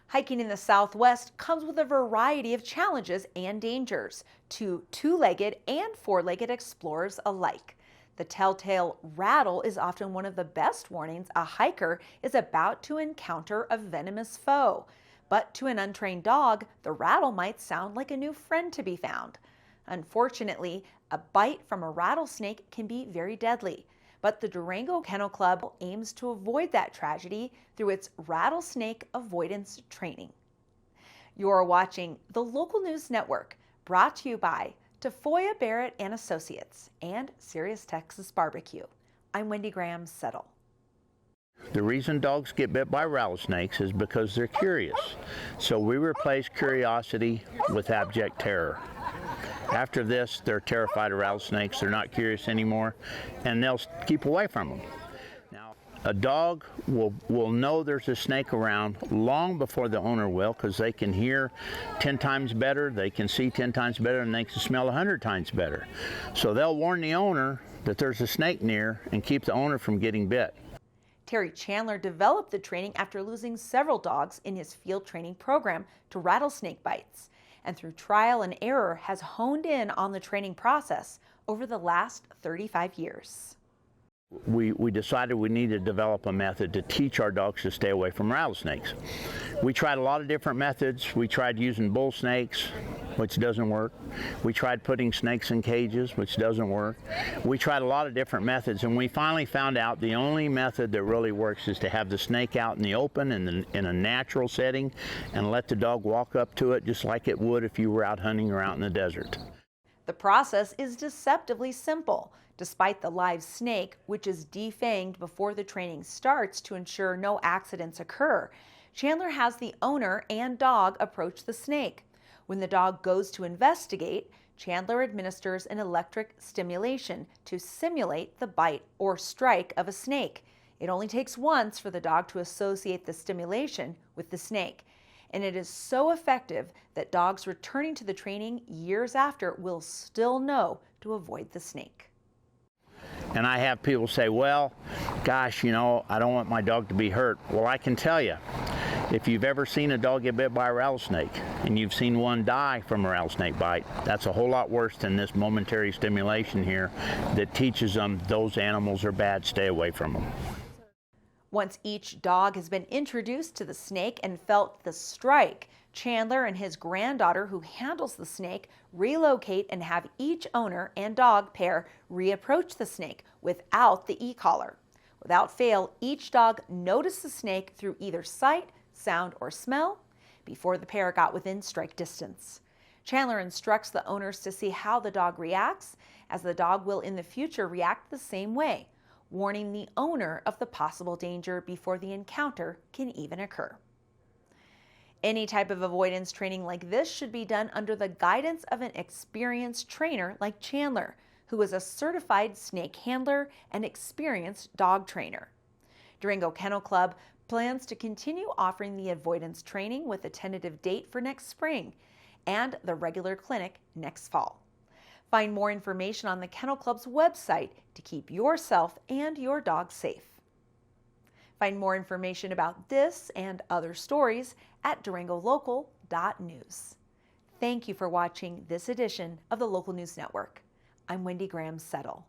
Hiking in the Southwest comes with a variety of challenges and dangers to two-legged and four-legged explorers alike. The telltale rattle is often one of the best warnings a hiker is about to encounter a venomous foe. But to an untrained dog, the rattle might sound like a new friend to be found. Unfortunately, a bite from a rattlesnake can be very deadly. But the Durango Kennel Club aims to avoid that tragedy through its rattlesnake avoidance training. You're watching the Local News Network, brought to you by Tafoya Barrett and Associates and Sirius Texas Barbecue. I'm Wendy Graham Settle. The reason dogs get bit by rattlesnakes is because they're curious. So we replace curiosity with abject terror. After this, they're terrified of rattlesnakes, they're not curious anymore, and they'll keep away from them. Now, a dog will know there's a snake around long before the owner will, because they can hear 10 times better, they can see 10 times better, and they can smell 100 times better. So they'll warn the owner that there's a snake near and keep the owner from getting bit. Terry Chandler developed the training after losing several dogs in his field training program to rattlesnake bites, and through trial and error has honed in on the training process over the last 35 years. We decided we needed to develop a method to teach our dogs to stay away from rattlesnakes. We tried a lot of different methods. We tried using bull snakes, which doesn't work. We tried putting snakes in cages, which doesn't work. We tried a lot of different methods, and we finally found out the only method that really works is to have the snake out in the open in a natural setting and let the dog walk up to it just like it would if you were out hunting or out in the desert. The process is deceptively simple. Despite the live snake, which is defanged before the training starts to ensure no accidents occur, Chandler has the owner and dog approach the snake. When the dog goes to investigate, Chandler administers an electric stimulation to simulate the bite or strike of a snake. It only takes once for the dog to associate the stimulation with the snake. And it is so effective that dogs returning to the training years after will still know to avoid the snake. And I have people say, well, gosh, you know, I don't want my dog to be hurt. Well, I can tell you, if you've ever seen a dog get bit by a rattlesnake and you've seen one die from a rattlesnake bite, that's a whole lot worse than this momentary stimulation here that teaches them those animals are bad, stay away from them. Once each dog has been introduced to the snake and felt the strike, Chandler and his granddaughter, who handles the snake, relocate and have each owner and dog pair reapproach the snake without the e-collar. Without fail, each dog noticed the snake through either sight, sound, or smell before the pair got within strike distance. Chandler instructs the owners to see how the dog reacts, as the dog will in the future react the same way, warning the owner of the possible danger before the encounter can even occur. Any type of avoidance training like this should be done under the guidance of an experienced trainer like Chandler, who is a certified snake handler and experienced dog trainer. Durango Kennel Club plans to continue offering the avoidance training with a tentative date for next spring and the regular clinic next fall. Find more information on the Kennel Club's website to keep yourself and your dog safe. Find more information about this and other stories at durangolocal.news. Thank you for watching this edition of the Local News Network. I'm Wendy Graham Settle.